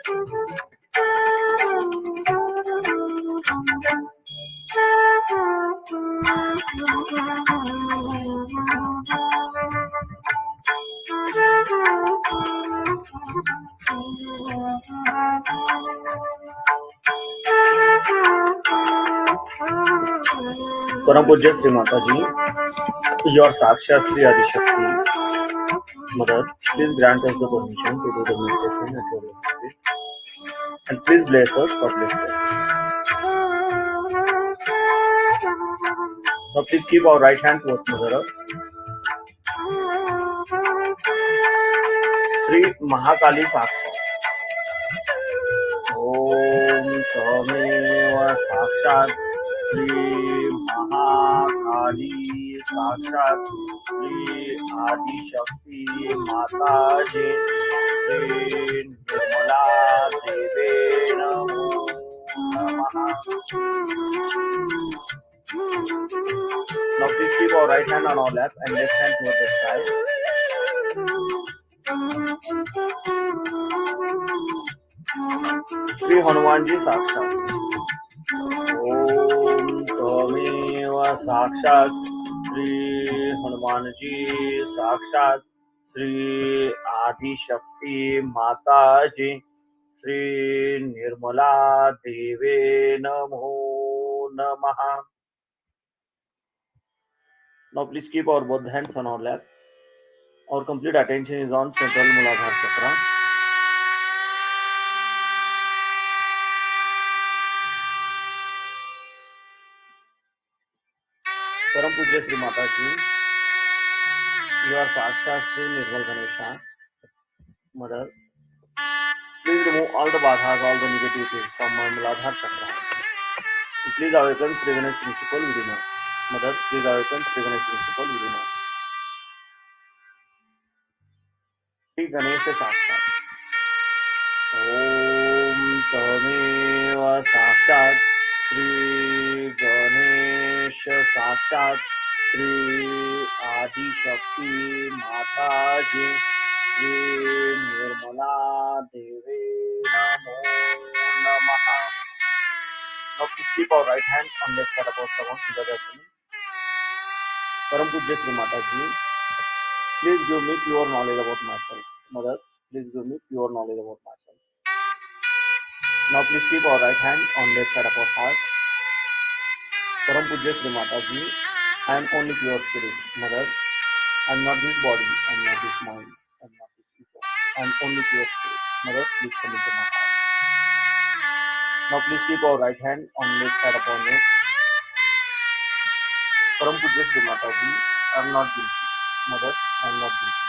परम पूज्य श्री माता जी, your Sakshat Shri Adi Shakti Mother, please grant us the permission to do the meditation at your lotus feet, and please bless us for blessing. Now please keep our right hand towards Mother Earth. Shri Mahakali Sakshat. Om Tameva Sakshat Shri Mahakali Sakshat Shri Adi Shakti Mataji Shri Nirmala Deve Namo Namaha. Now please keep our right hand on our lap and left hand towards the sky. Shri Hanumanji Sakshat. Om Tameva Sakshat Shri Hanumanji Sakshat Shri Adi Shakti Mataji Shri Nirmala Deve Namo Namaha. Now please keep our both hands on our lap. Our complete attention is on central Muladhara Chakra. Param Pujya Shri Mataji, you are Sakshat Shri Nirmal Ganesha, Mother. Please remove all the badhas, all the negativities from my Muladhara Chakra. Please awaken Shri Ganesh principle within us. Mother, please awaken Shri Ganesh principle within us. Shri Ganesha Sakshat. Om Tameva Sakshat Shri Ganesha Sakshat Shri Adi Shakti Mataji Shri Nirmala Deve Namo Namaha. Now please keep our right hand on left side of our stomach together. Param Pujya Shri Mataji, please give me pure knowledge about myself. Mother, please give me pure knowledge about myself. Now please keep our right hand on left side of our heart. Param Pujya Shri Mataji, I am only pure spirit. Mother, I am not this body, I am not this mind, I am not this ego. I am only pure spirit. Mother, please come into my heart. Now please keep our right hand on left side of our neck. Param Pujya Shri Mataji, I am not guilty. Mother, I am not guilty.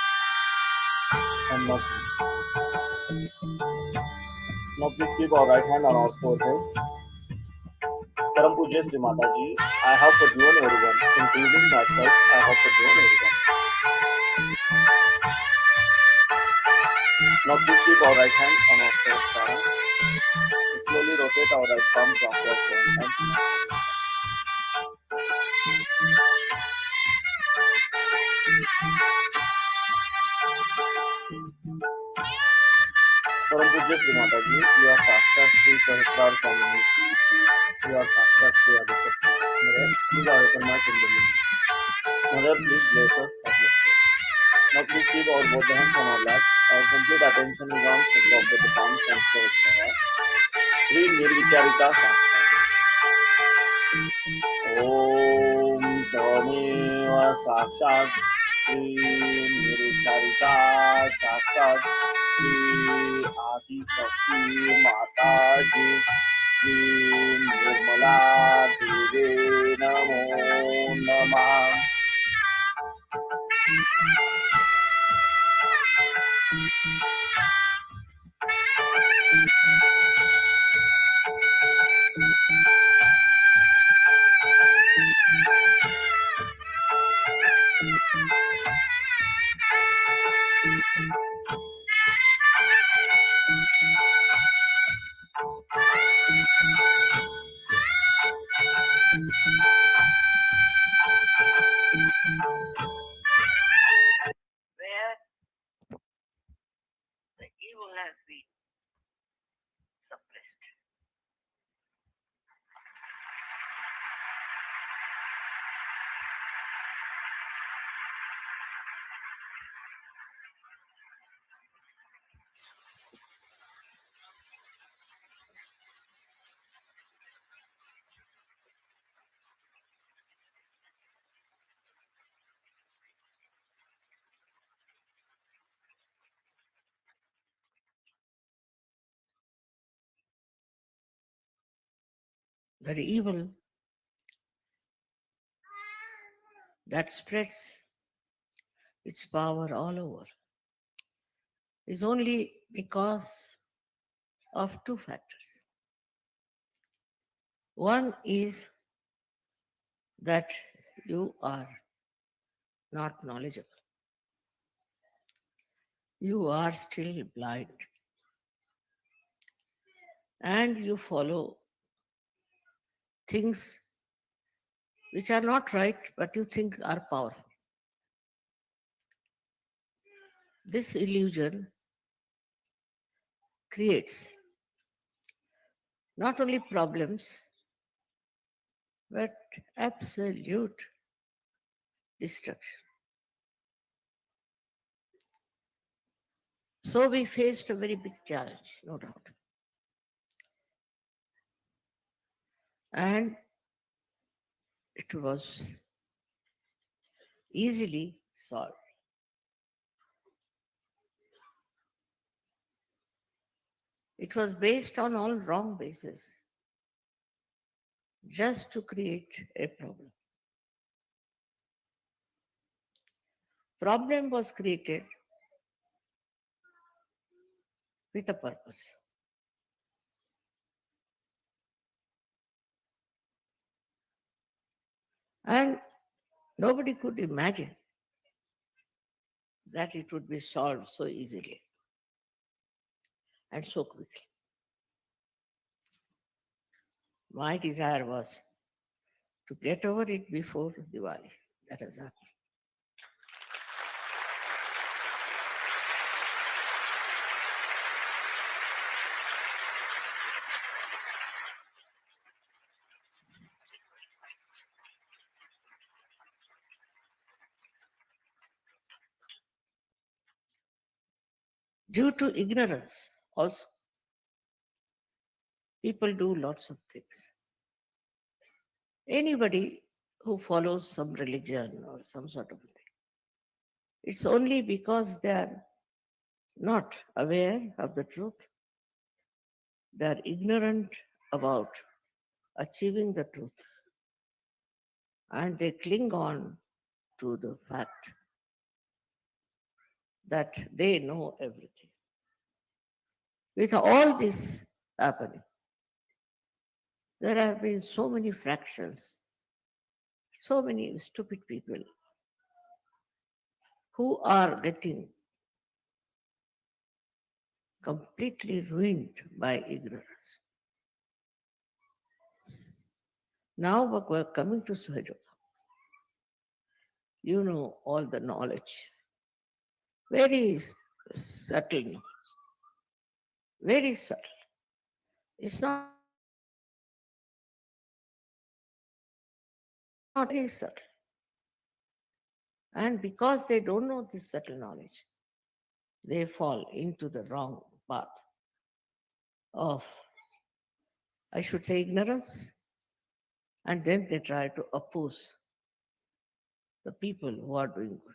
I am not guilty. Now please keep our right hand on our forehead. Param Pujya Shri Mataji, I have forgiven everyone, including myself. I have forgiven everyone. Now please keep our right hand on our throat chakra. Slowly rotate our right palm clockwise 7 times. Param Pujya Shri Mataji, you are Sakshat Shri Sahasrar Swami. You are Sakshat Shri Adi Shakti. Mother, please awaken my Kundalini. Mother, please bless us for blessing. Now please keep our both hands on our lap. Our complete attention is on center of the palm and throat chakra. Shri Nirvicharita Sakshat. Om Tameva Sakshat Shri Nirvicharita Sakshat Shri Adi Shakti Mataji Shri Nirmala Deve Namo Namaha. Where the evil has been The evil that spreads its power all over is only because of two factors. One is that you are not knowledgeable, you are still blind, and you follow things which are not right but you think are powerful. This illusion creates not only problems but absolute destruction. So we faced a very big challenge, no doubt. And it was easily solved. It was based on all wrong bases, just to create a problem. Problem was created with a purpose. And nobody could imagine that it would be solved so easily and so quickly. My desire was to get over it before Diwali. That has happened. Due to ignorance, also, people do lots of things. Anybody who follows some religion or some sort of thing, it's only because they are not aware of the truth, they are ignorant about achieving the truth, and they cling on to the fact that they know everything. With all this happening, there have been so many fractions, so many stupid people who are getting completely ruined by ignorance. Now, but we're coming to Sahajayoga. You know all the knowledge, very subtle knowledge, very subtle. It's not very subtle. And because they don't know this subtle knowledge, they fall into the wrong path of, I should say, ignorance, and then they try to oppose the people who are doing good.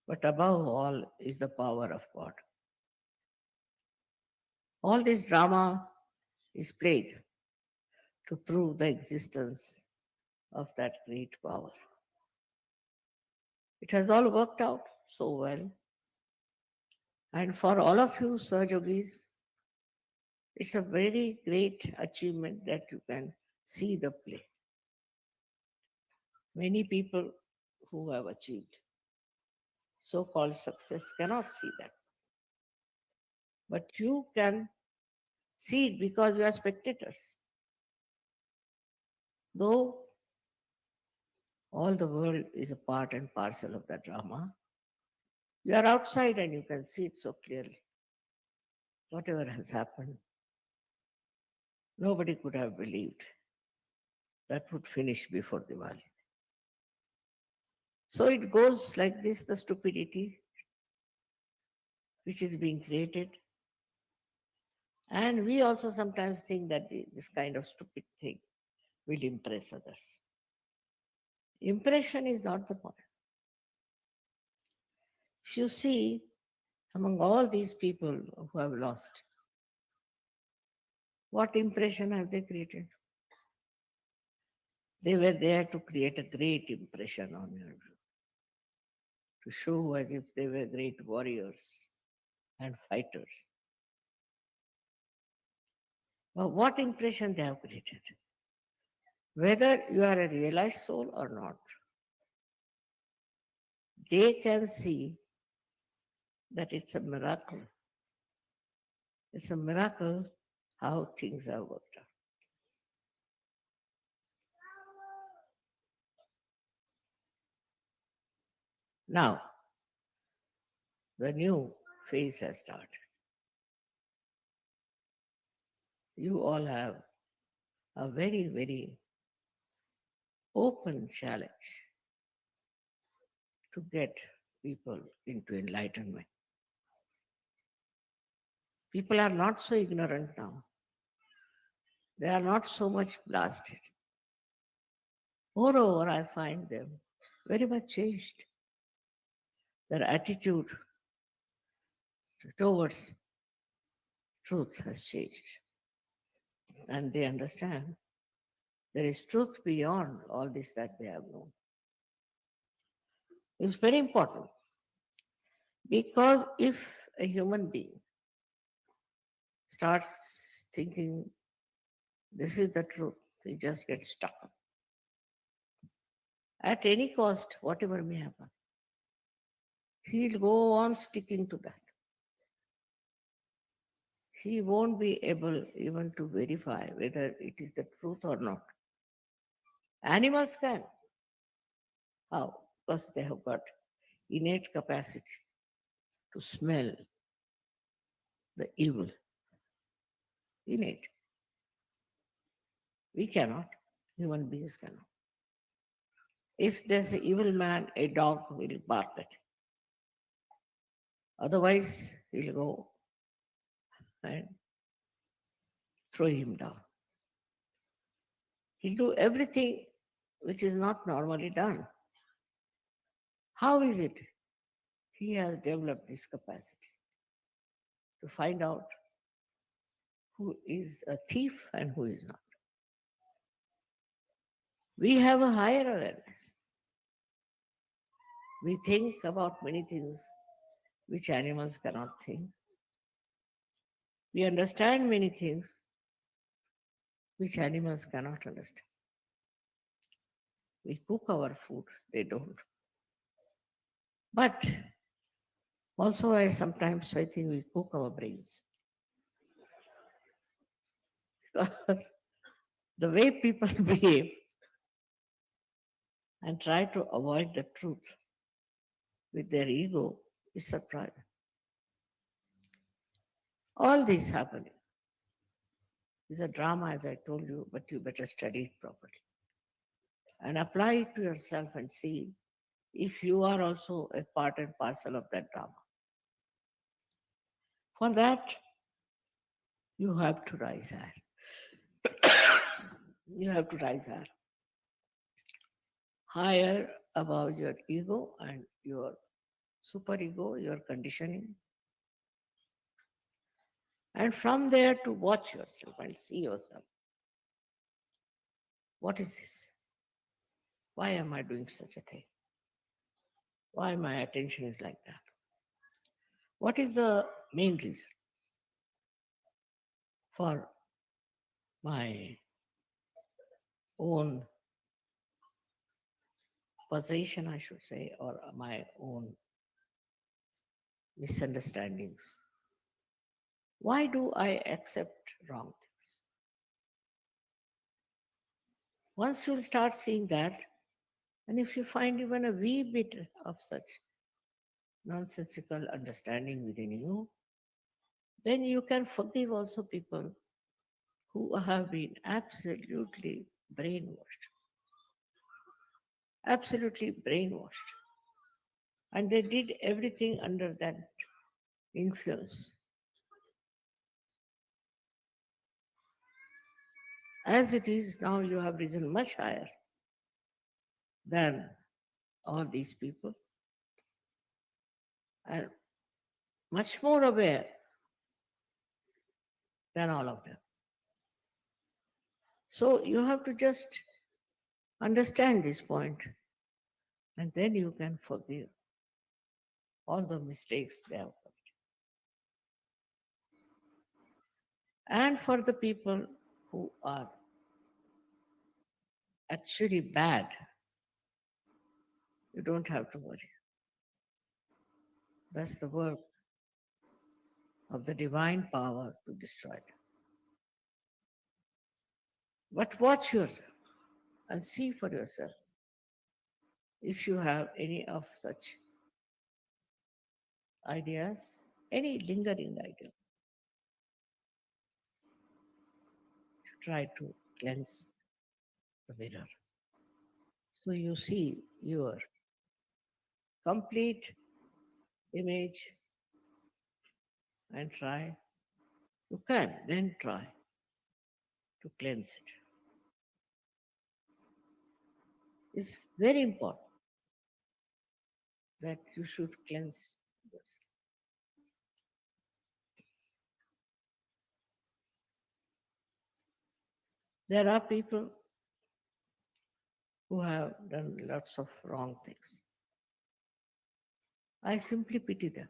But above all is the power of God. All this drama is played to prove the existence of that great power. It has all worked out so well. And for all of you, Sahajogis, it's a very great achievement that you can see the play. Many people who have achieved so called success cannot see that. But you can see it because you are spectators. Though all the world is a part and parcel of that drama, you are outside and you can see it so clearly. Whatever has happened, nobody could have believed that would finish before Diwali. So it goes like this, the stupidity which is being created. And we also sometimes think that this kind of stupid thing will impress others. Impression is not the point. If you see, among all these people who have lost, What impression have they created? They were there to create a great impression on you, to show as if they were great warriors and fighters. But what impression they have created? Whether you are a realized soul or not, they can see that it's a miracle. It's a miracle how things have worked out. Now, the new phase has started. You all have a very, very open challenge to get people into enlightenment. People are not so ignorant now. They are not so much blasted. Moreover, I find them very much changed. Their attitude towards truth has changed. And they understand there is truth beyond all this that they have known. It's very important because if a human being starts thinking this is the truth, he just gets stuck. At any cost, whatever may happen, he'll go on sticking to that. He won't be able even to verify whether it is the truth or not. Animals can. How? Because they have got innate capacity to smell the evil. Innate. We cannot. Human beings cannot. If there's an evil man, a dog will bark at him. Otherwise, he'll go and throw him down. He'll do everything which is not normally done. How is it? He has developed this capacity to find out who is a thief and who is not. We have a higher awareness. We think about many things which animals cannot think. We understand many things which animals cannot understand. We cook our food, they don't. But also, I think we cook our brains. Because the way people behave and try to avoid the truth with their ego is surprising. All this happening is a drama, as I told you, but you better study it properly and apply it to yourself and see if you are also a part and parcel of that drama. For that, you have to rise higher. You have to rise higher. Higher above your ego and your superego, your conditioning. And from there to watch yourself and see yourself. What is this? Why am I doing such a thing? Why my attention is like that? What is the main reason for my own possession, I should say, or my own misunderstandings? Why do I accept wrong things? Once you'll start seeing that, and if you find even a wee bit of such nonsensical understanding within you, then you can forgive also people who have been absolutely brainwashed. Absolutely brainwashed. And they did everything under that influence. As it is now, you have risen much higher than all these people and much more aware than all of them. So you have to just understand this point, and then you can forgive all the mistakes they have committed. And for the people who are actually bad, you don't have to worry. That's the work of the divine power to destroy them. But watch yourself and see for yourself if you have any of such ideas, any lingering idea, try to cleanse the mirror. So you see your complete image and try, you can then try to cleanse it. It's very important that you should cleanse yourself. There are people who have done lots of wrong things. I simply pity them.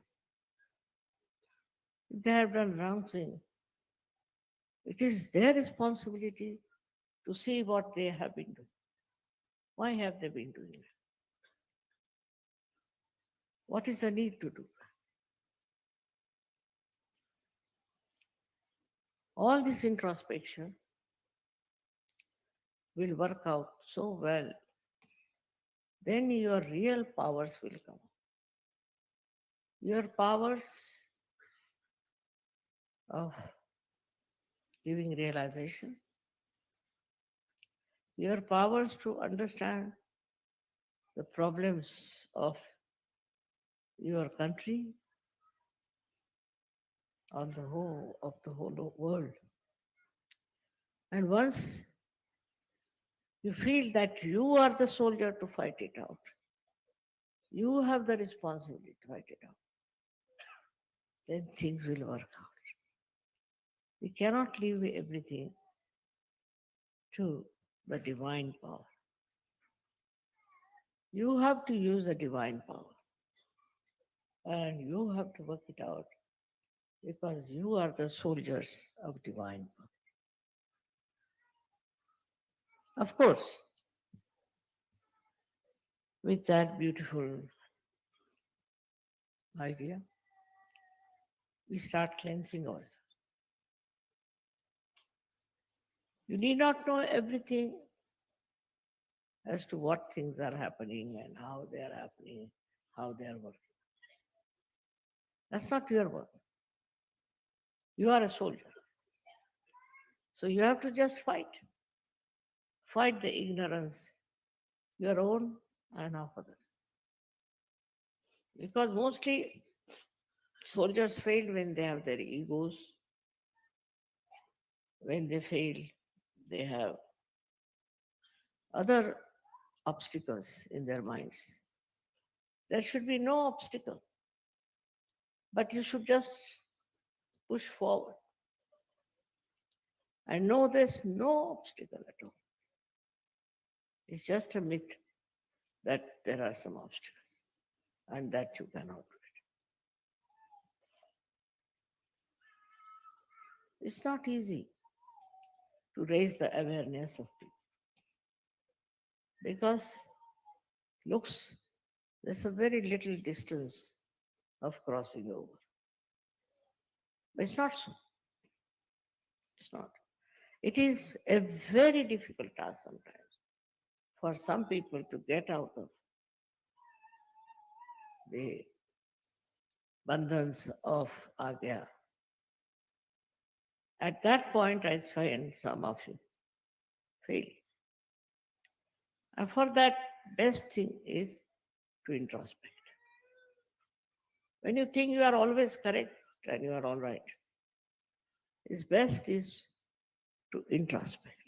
If they have done wrong thing, it is their responsibility to see what they have been doing. Why have they been doing it? What is the need to do? All this introspection will work out so well. Then your real powers will come. Your powers of giving realization, your powers to understand the problems of your country, on the whole of the whole world. And once you feel that you are the soldier to fight it out, you have the responsibility to fight it out, then things will work out. We cannot leave everything to the divine power. You have to use the divine power and you have to work it out because you are the soldiers of divine power. Of course, with that beautiful idea, we start cleansing ourselves. You need not know everything as to what things are happening and how they are happening, how they are working. That's not your work. You are a soldier. So you have to just fight. Fight the ignorance, your own and of others. Because mostly soldiers fail when they have their egos. When they fail, they have other obstacles in their minds. There should be no obstacle, but you should just push forward and know there's no obstacle at all. It's just a myth that there are some obstacles and that you cannot do it. It's not easy to raise the awareness of people because looks there's a very little distance of crossing over. But it's not so. It's not. It is a very difficult task sometimes for some people to get out of the bandhans of agya. At that point, I find some of you fail. And for that, best thing is to introspect. When you think you are always correct and you are all right, it's best is to introspect.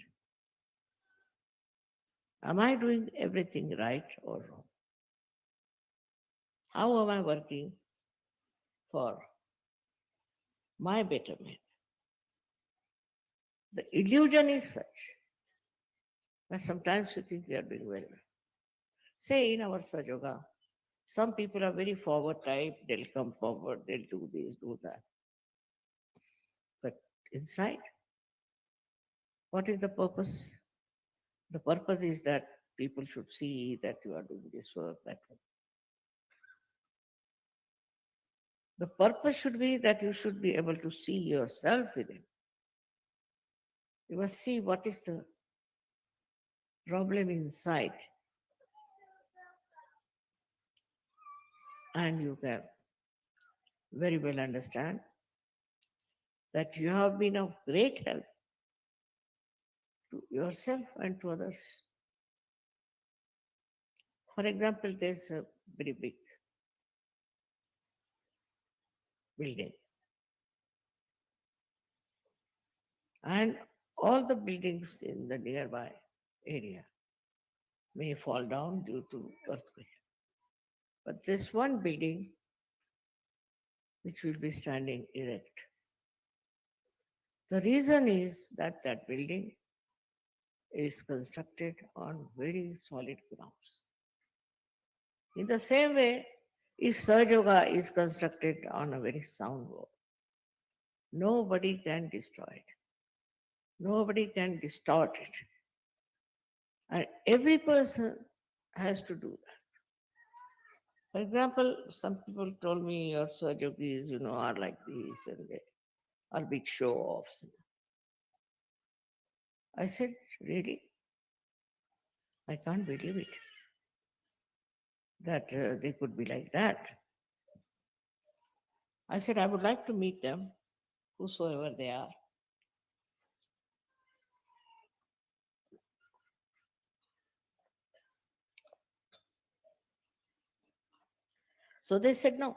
Am I doing everything right or wrong? How am I working for my betterment? The illusion is such But sometimes you think we are doing well. Say in our Sahajayoga, some people are very forward type, they'll come forward, they'll do this, do that. But inside, what is the purpose? The purpose is that people should see that you are doing this work, that work. The purpose should be that you should be able to see yourself within. You must see what is the problem inside. And you can very well understand that you have been of great help to yourself and to others. For example, there's a very big building, and all the buildings in the nearby area may fall down due to earthquake. But this one building which will be standing erect. The reason is that that building is constructed on very solid grounds. In the same way, if Sahajayoga is constructed on a very sound wall, nobody can destroy it. Nobody can distort it. And every person has to do that. For example, some people told me your Sahajogis, are like this and they are big show-offs. I said, really? I can't believe it. That they could be like that. I said, I would like to meet them, whosoever they are. So they said no.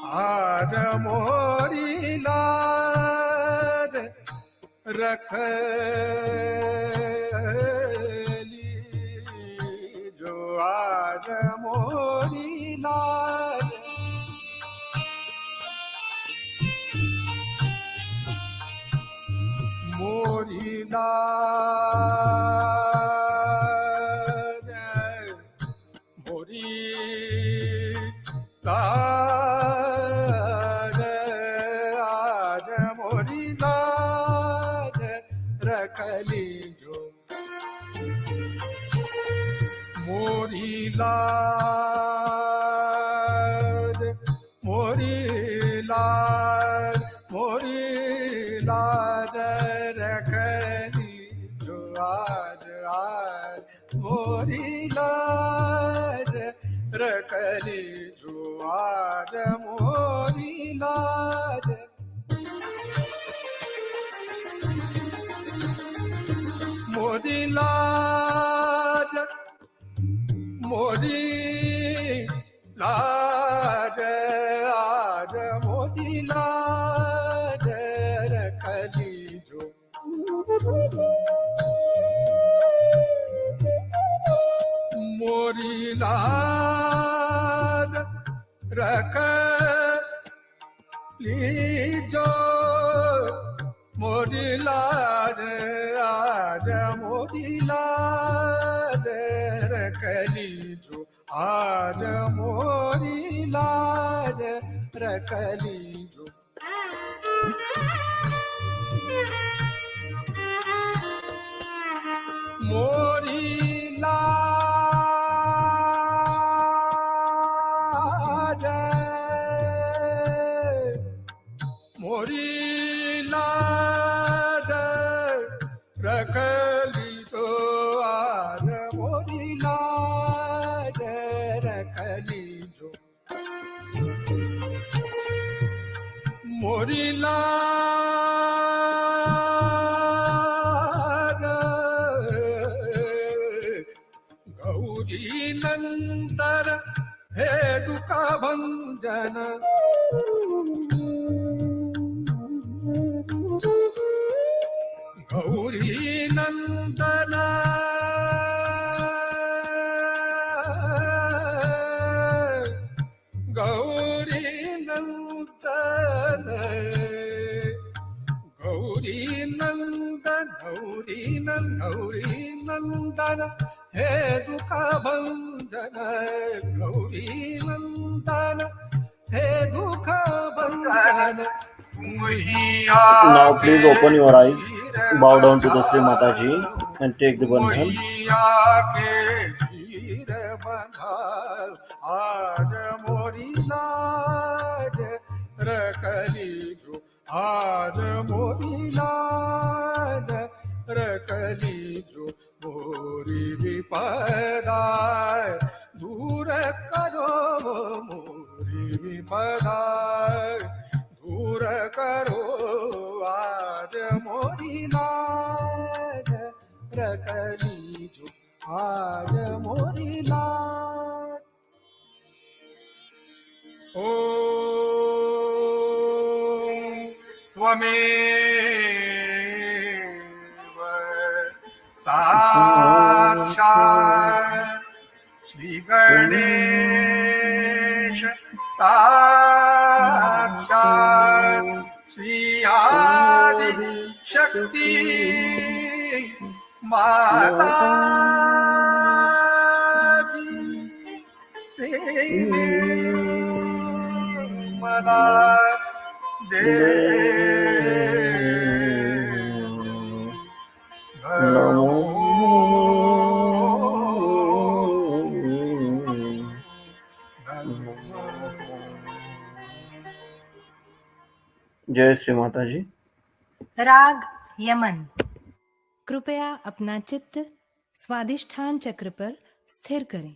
आज मोरी लाज रख ली जो आज मोरी लाज मोरी लाज मोरी लाज आज मोरी लाज रख ली जो मोरी लाज मोरी लाज मोरी लाज रख ली जो आज आज मोरी लाज रख ली जो आज मोरी लाज मोरी लाज मोरी लाज आज मोरी लाज रख ली जो मोरी लाज रख लीजो मोरी लाज आज मोरी लाज रख लीजो आज मोरी लाज रख लीजो मोरी लाज मोरी लाज रख ली तो आज मोरी लाज जो मोरी लाज गौरी नंदन हे दुख भंजन गौरी नंदन गौरी नंदन गौरी नंदन गौरी नंदन हे दुख भंजन गौरी नंदन हे दुख भंजन Now please open your eyes, bow down to the Shri Mataji and take the bandhan. आज मोरी लाज रखली जो आज मोरी लाज रखली जो मोरी विपदा दूर करो मोरी विपदा दूर करो आज मोरी लाज रखली जो आज मोरी लाज ॐ त्वमेव साक्षात् श्री गणेश साक्षात् श्री आदि शक्ति माताजी निर्मला जय श्री माताजी। राग यमन। कृपया अपना चित्त स्वादिष्ठान चक्र पर स्थिर करें।